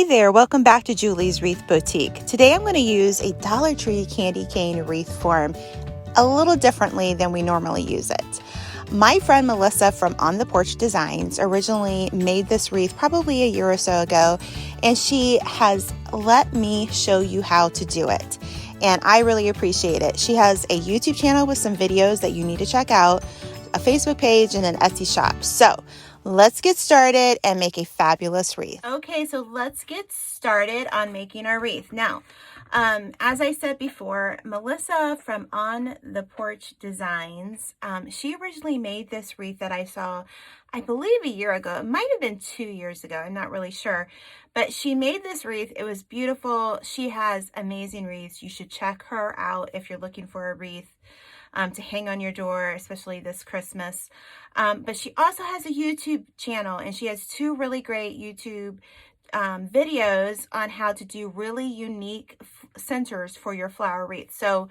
Hey there, welcome back to Julie's Wreath Boutique. Today I'm going to use a Dollar Tree candy cane wreath form a little differently than we normally use it. My friend Mellisa from On the Porch Designs originally made this wreath probably a year or so ago, and she has let me show you how to do it. And I really appreciate it. She has a YouTube channel with some videos that you need to check out, a Facebook page, and an Etsy shop. So let's get started and make a fabulous wreath. Okay, so let's get started on making our wreath. Now, as I said before, Mellisa from On the Porch Designs, she originally made this wreath that I saw, I believe, a year ago. It might have been 2 years ago. I'm not really sure. But she made this wreath. It was beautiful. She has amazing wreaths. You should check her out if you're looking for a wreath to hang on your door, especially this Christmas. But she also has a YouTube channel, and she has 2 really great YouTube videos on how to do really unique centers for your flower wreath. So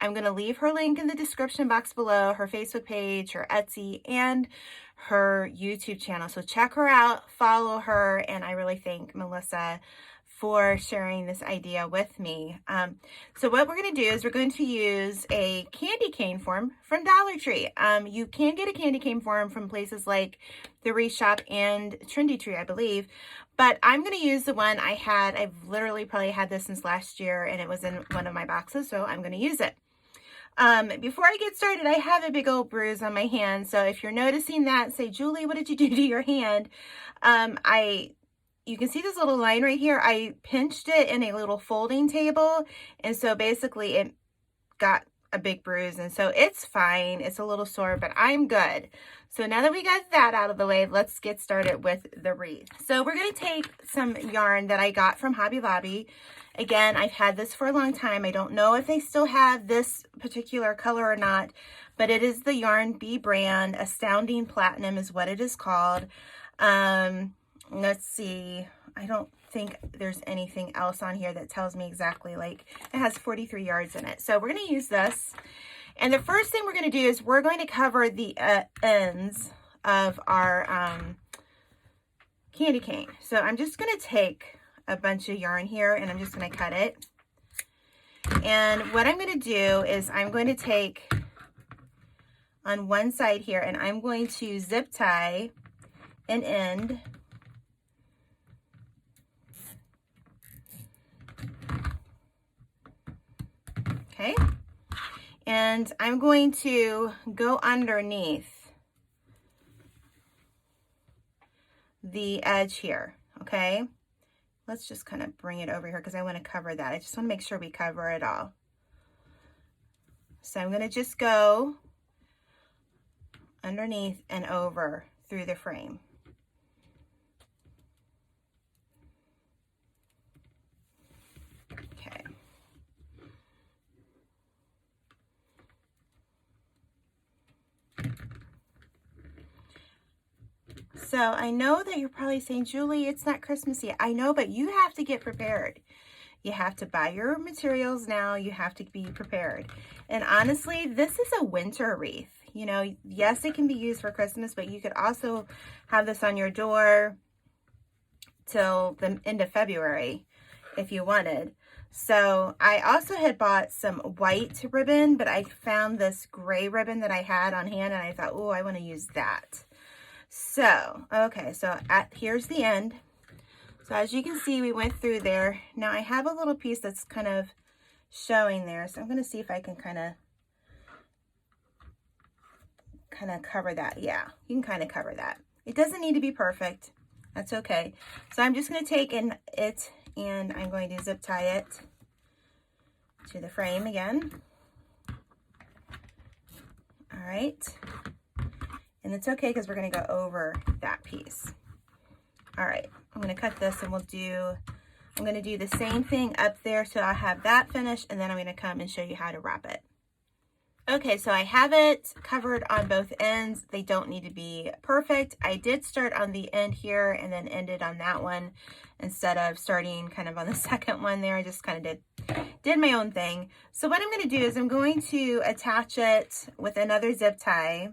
I'm going to leave her link in the description box below, her Facebook page, her Etsy, and her YouTube channel. So check her out, follow her, and I really thank Mellisa for sharing this idea with me. So what we're going to do is we're going to use a candy cane form from Dollar Tree. You can get a candy cane form from places like the Wreath Shop and Trendy Tree, I believe, but I'm going to use the one I had. I've literally probably had this since last year, and it was in one of my boxes, so I'm going to use it. Before I get started, I have a big old bruise on my hand, so if you're noticing that, say, Julie, what did you do to your hand? You can see this little line right here. I pinched it in a little folding table, and so basically it got a big bruise, and so it's fine. It's a little sore, but I'm good. So now that we got that out of the way, let's get started with the wreath. So we're going to take some yarn that I got from Hobby Lobby. Again, I've had this for a long time. I don't know if they still have this particular color or not, but it is the Yarn B brand. Astounding Platinum is what it is called. Let's see. I don't think there's anything else on here that tells me exactly. Like, it has 43 yards in it. So we're going to use this. And the first thing we're going to do is we're going to cover the ends of our candy cane. So I'm just going to take a bunch of yarn here, and I'm just going to cut it. And what I'm going to do is I'm going to take on one side here, and I'm going to zip tie an end. Okay, and I'm going to go underneath the edge here, okay? Let's just kind of bring it over here because I want to cover that. I just want to make sure we cover it all. So I'm going to just go underneath and over through the frame. Okay. So I know that you're probably saying, Julie, it's not Christmas yet. I know, but you have to get prepared. You have to buy your materials now. You have to be prepared. And honestly, this is a winter wreath. You know, yes, it can be used for Christmas, but you could also have this on your door till the end of February if you wanted. So I also had bought some white ribbon, but I found this gray ribbon that I had on hand, and I thought, oh, I want to use that. So, okay, so here's the end. So as you can see, we went through there. Now I have a little piece that's kind of showing there. So I'm going to see if I can kind of cover that. Yeah, you can kind of cover that. It doesn't need to be perfect. That's okay. So I'm just going to take it and I'm going to zip tie it to the frame again. All right. And it's okay because we're going to go over that piece. All right, I'm going to cut this, and I'm going to do the same thing up there, so I'll have that finished, and then I'm going to come and show you how to wrap it. Okay, so I have it covered on both ends. They don't need to be perfect. I did start on the end here and then ended on that one instead of starting kind of on the second one there. I just kind of did my own thing. So what I'm going to do is I'm going to attach it with another zip tie.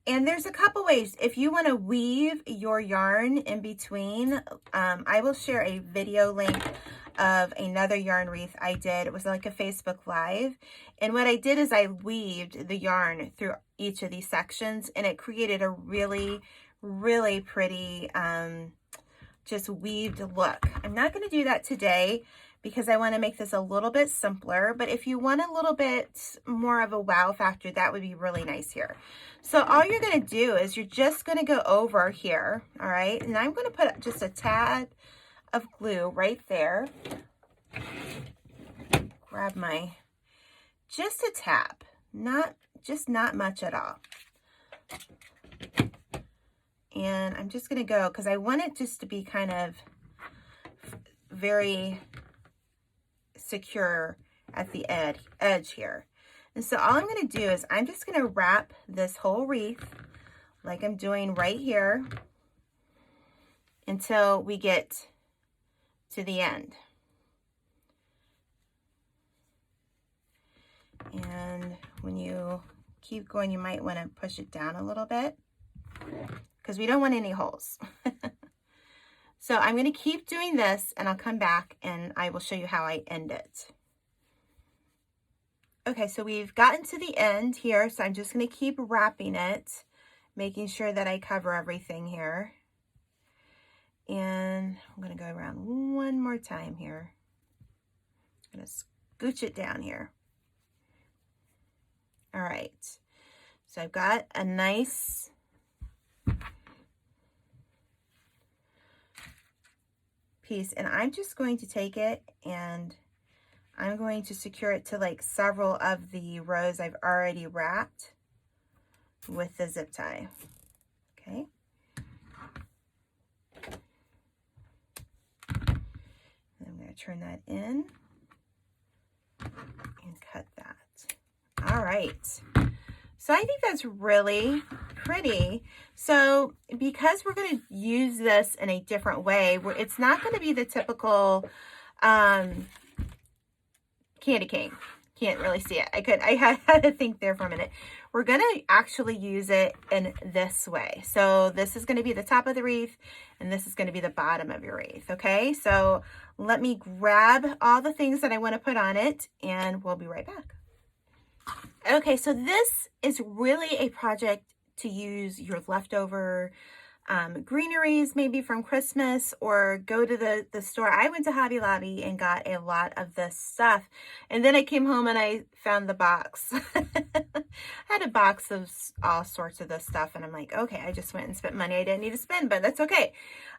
And there's a couple ways. If you want to weave your yarn in between, I will share a video link of another yarn wreath I did. It was like a Facebook Live. And what I did is I weaved the yarn through each of these sections, and it created a really, really pretty, just weaved look. I'm not going to do that today because I want to make this a little bit simpler, but if you want a little bit more of a wow factor, that would be really nice here. So all you're going to do is you're just going to go over here, all right? And I'm going to put just a tad of glue right there. Grab my, just a tap, not much at all. And I'm just going to go, because I want it just to be kind of very secure at the edge here. And so all I'm going to do is I'm just going to wrap this whole wreath like I'm doing right here until we get to the end. And when you keep going, you might want to push it down a little bit because we don't want any holes. So I'm going to keep doing this, and I'll come back and I will show you how I end it. Okay, so we've gotten to the end here, so I'm just going to keep wrapping it, making sure that I cover everything here. And I'm going to go around one more time here. I'm going to scooch it down here. All right, so I've got a nice piece, and I'm just going to take it and I'm going to secure it to like several of the rows I've already wrapped with the zip tie. Okay. And I'm going to turn that in and cut that. All right. So I think that's really pretty. So because we're going to use this in a different way, where it's not going to be the typical candy cane. Can't really see it. I had to think there for a minute. We're going to actually use it in this way. So this is going to be the top of the wreath, and this is going to be the bottom of your wreath. Okay, so let me grab all the things that I want to put on it, and we'll be right back. Okay, so this is really a project to use your leftover greeneries, maybe from Christmas, or go to the store. I went to Hobby Lobby and got a lot of this stuff, and then I came home and I found the box. I had a box of all sorts of this stuff, and I'm like, okay, I just went and spent money I didn't need to spend, but that's okay.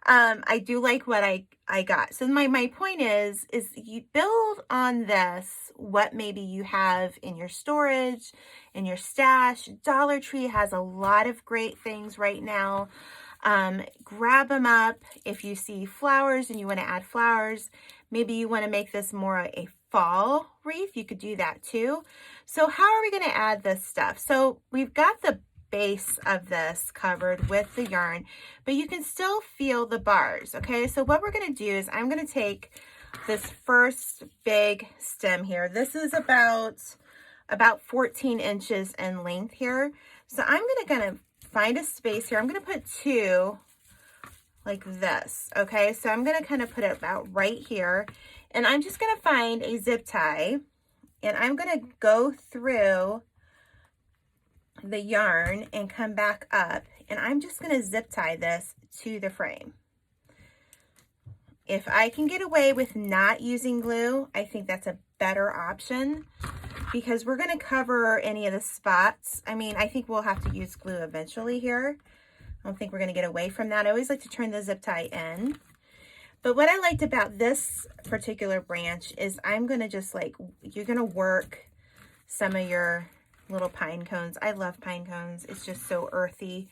I do like what I got. So my point is you build on this what maybe you have in your storage, in your stash. Dollar Tree has a lot of great things right now. Grab them up. If you see flowers and you want to add flowers, maybe you want to make this more a fall wreath, you could do that too. So how are we going to add this stuff? So we've got the base of this covered with the yarn, but you can still feel the bars. Okay, so what we're going to do is I'm going to take this first big stem here. This is about 14 inches in length here. So I'm going to find a space here. I'm going to put two like this. Okay, so I'm going to kind of put it about right here, and I'm just going to find a zip tie, and I'm going to go through the yarn and come back up, and I'm just going to zip tie this to the frame. If I can get away with not using glue, I think that's a better option, because we're going to cover any of the spots. I mean, I think we'll have to use glue eventually here. I don't think we're going to get away from that. I always like to turn the zip tie in. But what I liked about this particular branch is I'm going to just like, you're going to work some of your little pine cones. I love pine cones. It's just so earthy.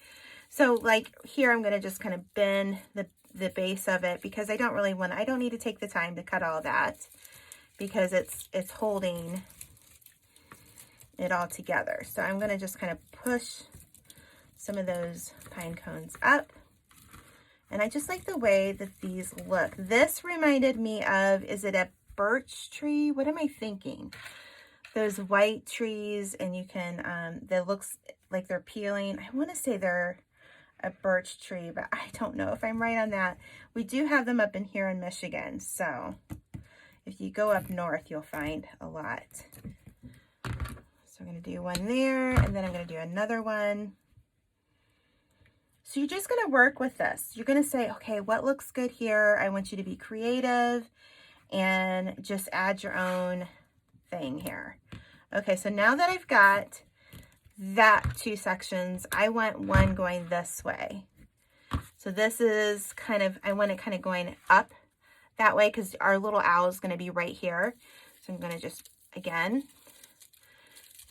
So like here, I'm going to just kind of bend the base of it, because I don't need to take the time to cut all that, because it's holding it all together. So I'm going to just kind of push some of those pine cones up. And I just like the way that these look. This reminded me of, is it a birch tree? What am I thinking? those white trees, and you can, that looks like they're peeling. I want to say they're a birch tree, but I don't know if I'm right on that. We do have them up in here in Michigan, so if you go up north, you'll find a lot. So I'm going to do one there, and then I'm going to do another one. So you're just going to work with this. You're going to say, okay, what looks good here? I want you to be creative and just add your own thing here. Okay, so now that I've got that 2 sections, I want one going this way. So this is kind of, I want it kind of going up that way because our little owl is going to be right here. So I'm going to just, again,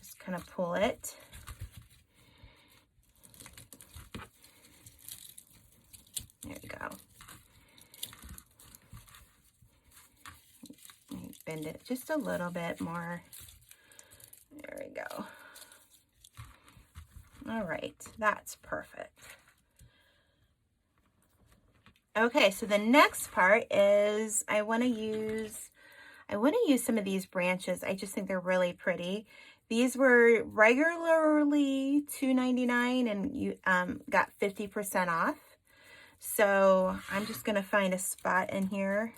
just kind of pull it. There you go. Bend it just a little bit more. There we go. All right, that's perfect. Okay, so the next part is I want to use some of these branches. I just think they're really pretty. These were regularly $2.99 and you got 50% off. So I'm just going to find a spot in here.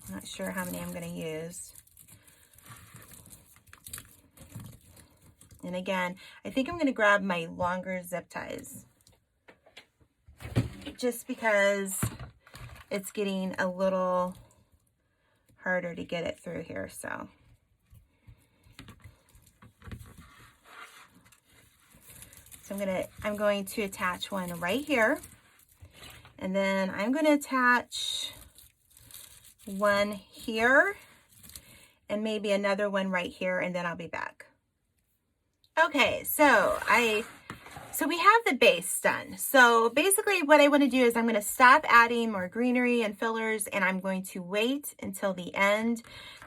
I'm not sure how many I'm going to use. And again, I think I'm going to grab my longer zip ties just because it's getting a little harder to get it through here. So I'm going to attach one right here, and then I'm going to attach one here and maybe another one right here, and then I'll be back. Okay, so we have the base done. So basically what I want to do is I'm going to stop adding more greenery and fillers, and I'm going to wait until the end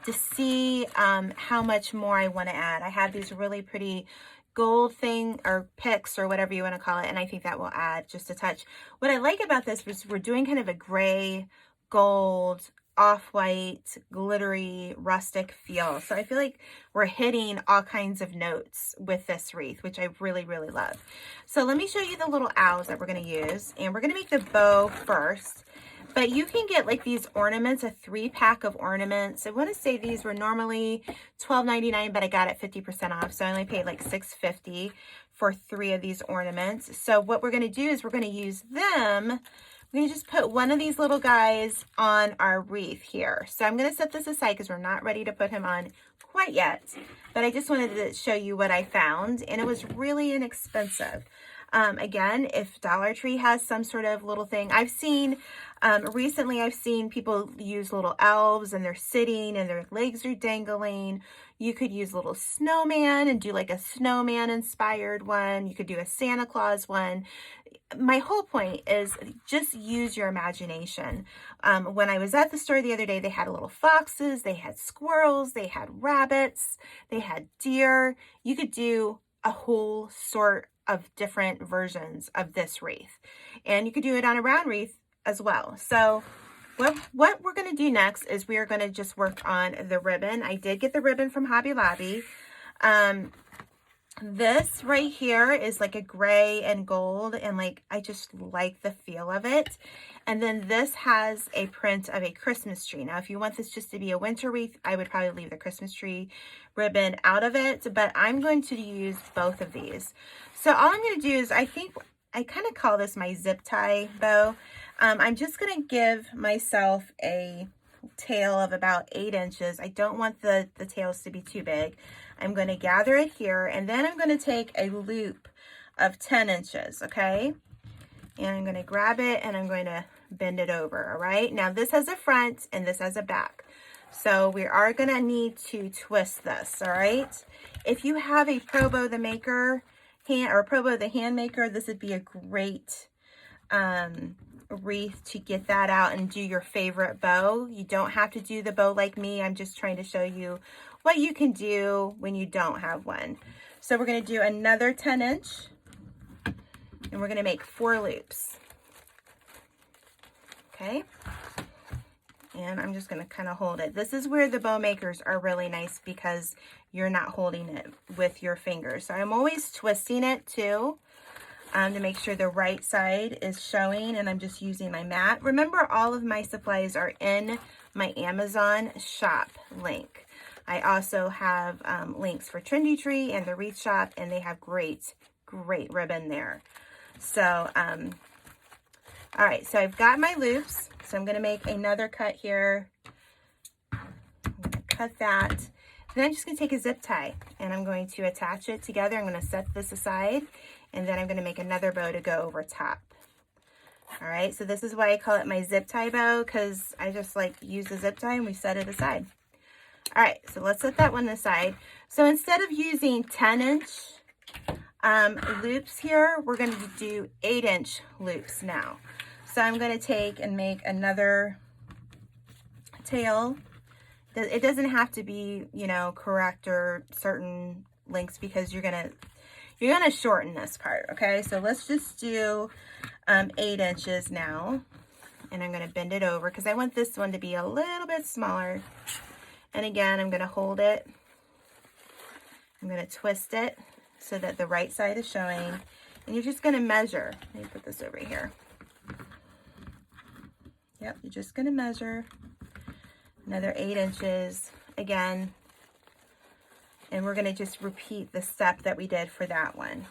to see how much more I want to add. I have these really pretty gold thing or picks or whatever you want to call it, and I think that will add just a touch. What I like about this is we're doing kind of a gray, gold, off-white, glittery, rustic feel. So I feel like we're hitting all kinds of notes with this wreath, which I really, really love. So let me show you the little owls that we're going to use, and we're going to make the bow first. But you can get like these ornaments, a 3-pack of ornaments. I want to say these were normally $12.99, but I got it 50% off. So I only paid like $6.50 for 3 of these ornaments. So what we're going to do is we're going to use them. We're going to just put one of these little guys on our wreath here. So I'm going to set this aside because we're not ready to put him on quite yet. But I just wanted to show you what I found, and it was really inexpensive. Again, if Dollar Tree has some sort of little thing, I've seen, recently I've seen people use little elves and they're sitting and their legs are dangling. You could use little snowman and do like a snowman inspired one. You could do a Santa Claus one. My whole point is just use your imagination. When I was at the store the other day, they had little foxes, they had squirrels, they had rabbits, they had deer. You could do a whole sort of different versions of this wreath, and you could do it on a round wreath as well. So what we're going to do next is we are going to just work on the ribbon. I did get the ribbon from Hobby Lobby. This right here is like a gray and gold, and like I just like the feel of it. And then this has a print of a Christmas tree. Now if you want this just to be a winter wreath, I would probably leave the Christmas tree ribbon out of it, but I'm going to use both of these. So all I'm going to do is, I think I kind of call this my zip tie bow. I'm just going to give myself a tail of about 8 inches. I don't want the tails to be too big. I'm going to gather it here, and then I'm going to take a loop of 10 inches, okay? And I'm going to grab it and I'm going to bend it over, all right? Now this has a front and this has a back. So we are going to need to twist this, all right? If you have a Probo the Maker or Probo the Hand Maker, this would be a great wreath to get that out and do your favorite bow. You don't have to do the bow like me. I'm just trying to show you what you can do when you don't have one. So we're going to do another 10 inch, and we're going to make 4 loops. Okay. and I'm just going to kind of hold it. This is where the bow makers are really nice because you're not holding it with your fingers. So I'm always twisting it too, to make sure the right side is showing, and I'm just using my mat. Remember, all of my supplies are in my Amazon shop link. I also have links for Trendy Tree and the Wreath shop, and they have great ribbon there. So, all right, so I've got my loops. So I'm gonna make another cut here. I'm gonna cut that. And then I'm just gonna take a zip tie and I'm going to attach it together. I'm gonna set this aside, and then I'm gonna make another bow to go over top. All right, so this is why I call it my zip tie bow, because I just like use the zip tie and we set it aside. All right, so let's set that one aside. So instead of using 10-inch loops here, we're going to do 8-inch loops now. So I'm going to take and make another tail. It doesn't have to be, you know, correct or certain lengths, because you're gonna shorten this part. Okay, so let's just do 8 inches now, and I'm going to bend it over because I want this one to be a little bit smaller. And again, I'm going to hold it. I'm going to twist it so that the right side is showing. And you're just going to measure. Let me put this over here. Yep, you're just going to measure another 8 inches again. And we're going to just repeat the step that we did for that one.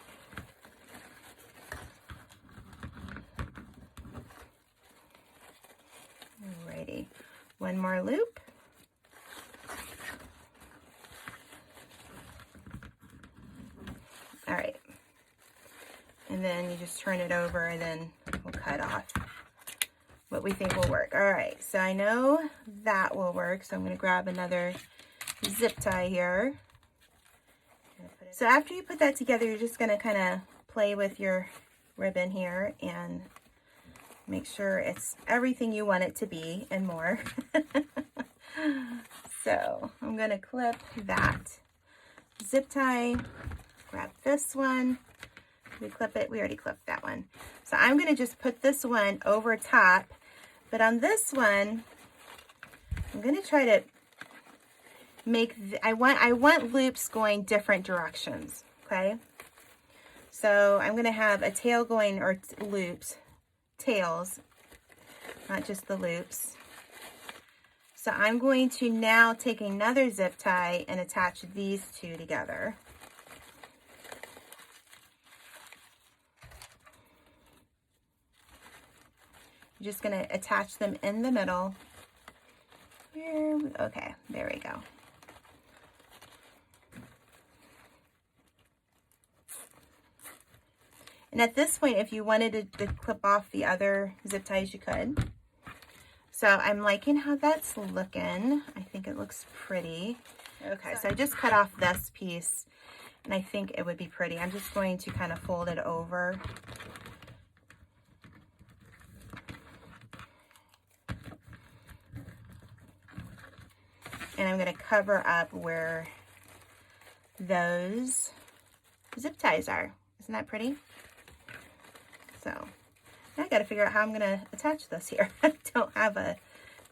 Alrighty, one more loop. All right, and then you just turn it over, and then we'll cut off what we think will work. All right, so I know that will work, so I'm going to grab another zip tie here. So after you put that together, you're just going to kind of play with your ribbon here and make sure it's everything you want it to be and more. So I'm going to clip that zip tie. Grab this one. We clip it. We already clipped that one. So I'm going to just put this one over top. But on this one, I'm going to try to make, I want loops going different directions. Okay. So I'm going to have a tail going, or loops, tails, not just the loops. So I'm going to now take another zip tie and attach these two together. You're just going to attach them in the middle. Here, okay, there we go. And at this point, if you wanted to clip off the other zip ties, you could. So I'm liking how that's looking. I think it looks pretty. Okay, so I just cut off this piece, and I think it would be pretty. I'm just going to kind of fold it over. And I'm going to cover up where those zip ties are. Isn't that pretty? So now I got to figure out how I'm going to attach this here. I don't have a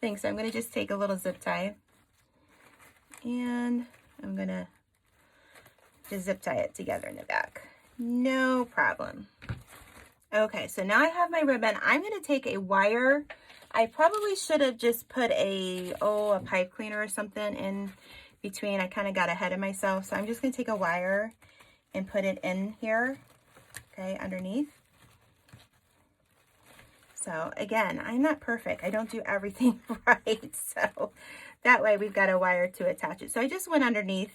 thing, so I'm going to just take a little zip tie and I'm going to just zip tie it together in the back. No problem. Okay, so now I have my ribbon. I'm going to take a wire. I probably should have just put a pipe cleaner or something in between. I kind of got ahead of myself. So I'm just going to take a wire and put it in here, okay, underneath. So again, I'm not perfect. I don't do everything right. So that way we've got a wire to attach it. So I just went underneath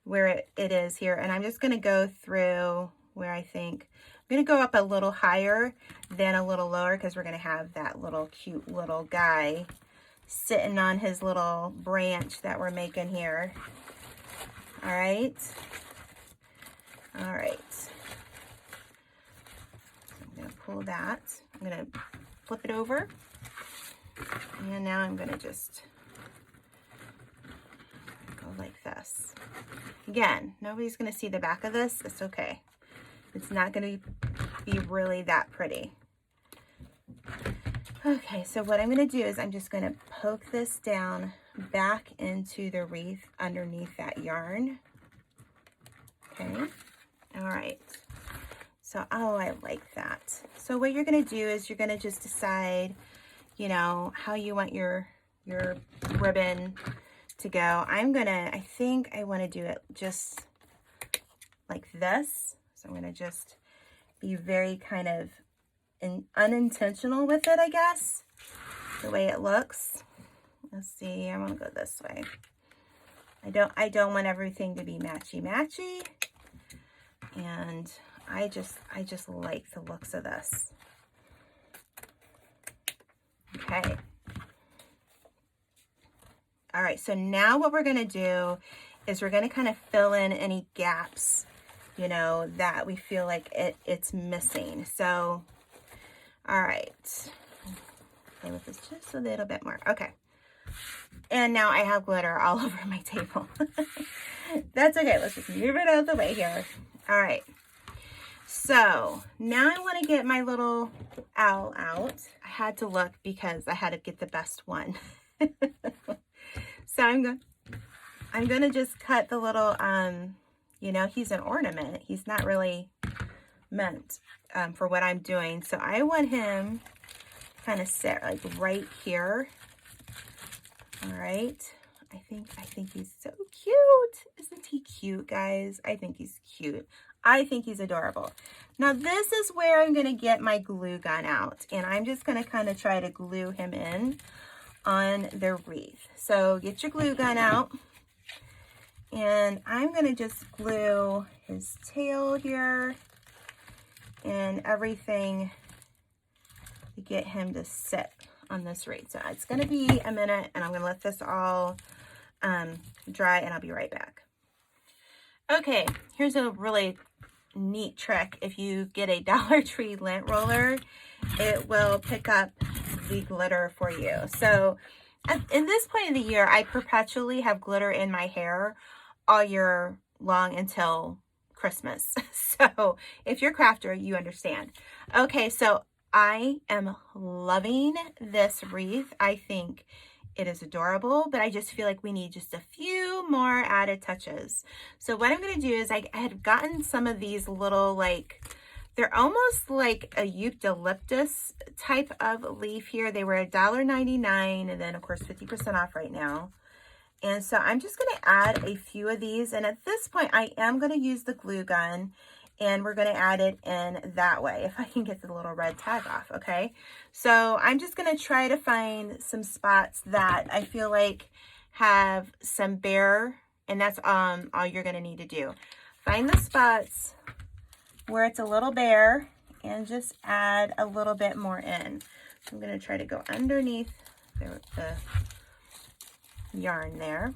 where it is here, and I'm just going to go through where I think I'm going to go up a little higher than a little lower, because we're going to have that little cute little guy sitting on his little branch that we're making here. All right. All right. So I'm going to pull that. I'm going to flip it over. And now I'm going to just go like this. Again, nobody's going to see the back of this. It's okay. It's not going to be really that pretty. Okay, so what I'm going to do is I'm just going to poke this down back into the wreath underneath that yarn. Okay, all right. So, oh, I like that. So what you're going to do is you're going to just decide, you know, how you want your ribbon to go. I think I want to do it just like this. So I'm going to just be very kind of unintentional with it, I guess, the way it looks. Let's see, I'm going to go this way. I don't want everything to be matchy-matchy. And I just like the looks of this. Okay. All right, so now what we're going to do is we're going to kind of fill in any gaps, you know, that we feel like it's missing. So, all right. Play with this just a little bit more. Okay. And now I have glitter all over my table. That's okay. Let's just move it out of the way here. All right. So now I want to get my little owl out. I had to look because I had to get the best one. So I'm going to just cut the little, you know, he's an ornament. He's not really meant for what I'm doing. So I want him kind of sit like right here. All right. I think he's so cute. Isn't he cute, guys? I think he's cute. I think he's adorable. Now this is where I'm going to get my glue gun out, and I'm just going to kind of try to glue him in on the wreath. So get your glue gun out, and I'm going to just glue his tail here and everything to get him to sit on this wreath. So it's going to be a minute, and I'm going to let this all dry, and I'll be right back. Okay, here's a really neat trick. If you get a Dollar Tree lint roller, it will pick up the glitter for you. So in this point of the year, I perpetually have glitter in my hair all year long until Christmas. So if you're a crafter, you understand. Okay, so I am loving this wreath. I think it is adorable, but I just feel like we need just a few more added touches. So what I'm going to do is I had gotten some of these little, like, they're almost like a eucalyptus type of leaf here. They were $1.99, and then of course 50% off right now. And so I'm just going to add a few of these. And at this point, I am going to use the glue gun, and we're going to add it in that way, if I can get the little red tag off, okay? So I'm just going to try to find some spots that I feel like have some bare, and that's all you're going to need to do. Find the spots where it's a little bare and just add a little bit more in. So I'm going to try to go underneath the yarn there.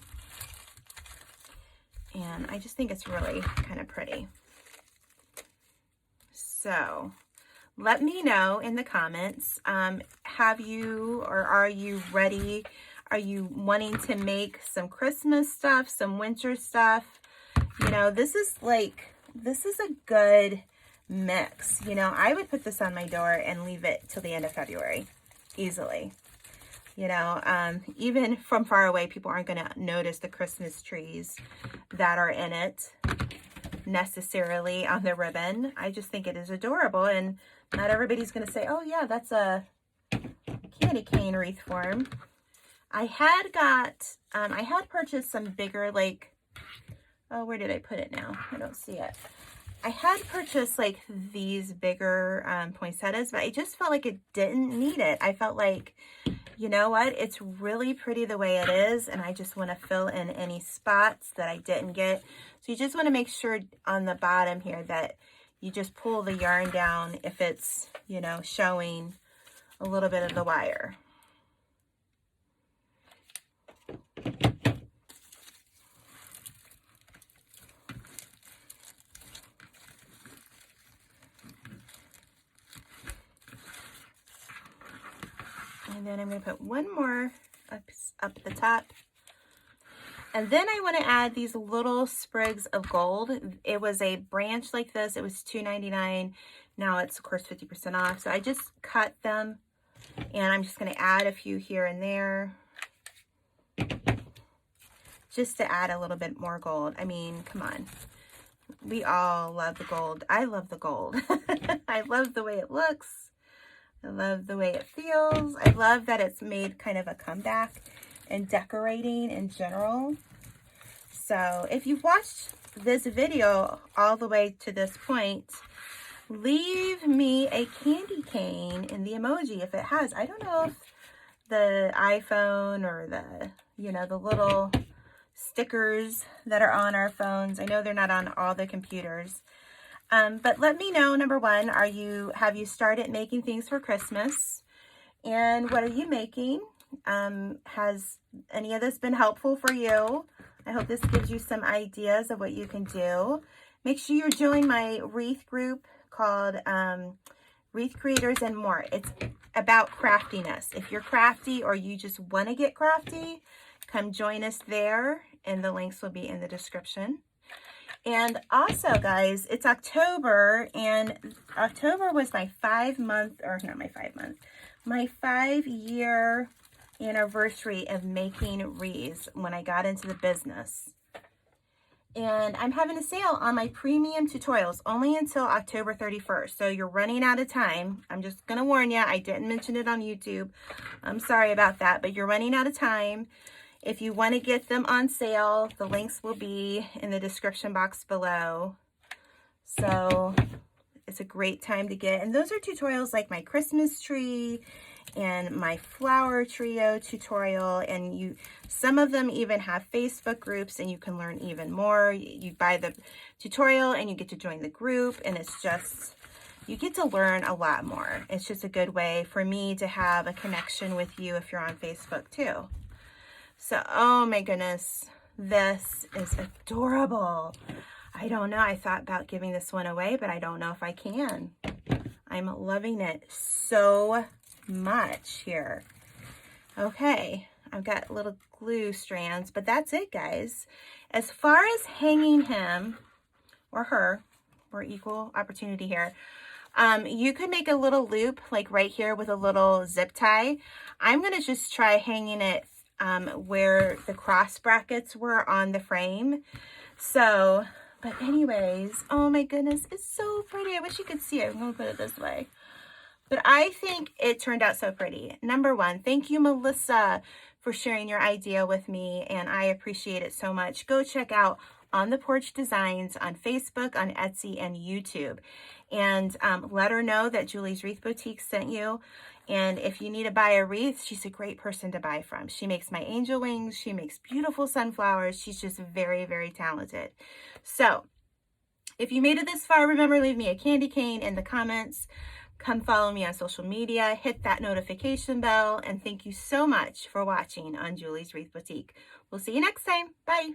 And I just think it's really kind of pretty. So let me know in the comments, have you, or are you ready? Are you wanting to make some Christmas stuff, some winter stuff? You know, this is a good mix. You know, I would put this on my door and leave it till the end of February easily. You know, even from far away, people aren't going to notice the Christmas trees that are in it necessarily on the ribbon. I just think it is adorable, and not everybody's going to say, oh yeah, that's a candy cane wreath form. I had purchased some bigger, like, oh, where did I put it now? I don't see it. I had purchased like these bigger poinsettias, but I just felt like it didn't need it. I felt like, you know what, it's really pretty the way it is, and I just want to fill in any spots that I didn't get. So you just want to make sure on the bottom here that you just pull the yarn down if it's, you know, showing a little bit of the wire. And then I'm going to put one more up at the top. And then I want to add these little sprigs of gold. It was a branch like this. It was $2.99. Now it's, of course, 50% off. So I just cut them And I'm just going to add a few here and there, just to add a little bit more gold. I mean, come on. We all love the gold. I love the gold. I love the way it looks. I love the way it feels. I love that it's made kind of a comeback in decorating in general. So if you've watched this video all the way to this point, leave me a candy cane in the emoji if it has. I don't know if the iPhone or the, you know, the little stickers that are on our phones, I know they're not on all the computers. But let me know, number one, have you started making things for Christmas? And what are you making? Has any of this been helpful for you? I hope this gives you some ideas of what you can do. Make sure you join my Wreath group called Wreath Creators and More. It's about craftiness. If you're crafty or you just want to get crafty, come join us there, and the links will be in the description. And also, guys, it's October, and October was my 5-year anniversary of making wreaths when I got into the business. And I'm having a sale on my premium tutorials only until October 31st. So you're running out of time. I'm just going to warn you, I didn't mention it on YouTube. I'm sorry about that, but you're running out of time. If you want to get them on sale, the links will be in the description box below. So it's a great time to get. And those are tutorials like my Christmas tree and my flower trio tutorial. And some of them even have Facebook groups, and you can learn even more. You buy the tutorial and you get to join the group, and it's just, you get to learn a lot more. It's just a good way for me to have a connection with you if you're on Facebook too. So, oh my goodness, this is adorable. I don't know. I thought about giving this one away, but I don't know if I can. I'm loving it so much here. Okay, I've got little glue strands, but that's it, guys. As far as hanging him or her, we're equal opportunity here. You could make a little loop like right here with a little zip tie. I'm going to just try hanging it where the cross brackets were on the frame. So, but anyways, oh my goodness, it's so pretty. I wish you could see it. I'm going to put it this way. But I think it turned out so pretty. Number one, thank you, Mellisa, for sharing your idea with me, and I appreciate it so much. Go check out On the Porch Designs on Facebook, on Etsy, and YouTube. And let her know that Julie's Wreath Boutique sent you. And if you need to buy a wreath, she's a great person to buy from. She makes my angel wings. She makes beautiful sunflowers. She's just very, very talented. So if you made it this far, remember, leave me a candy cane in the comments. Come follow me on social media. Hit that notification bell. And thank you so much for watching on Julie's Wreath Boutique. We'll see you next time. Bye.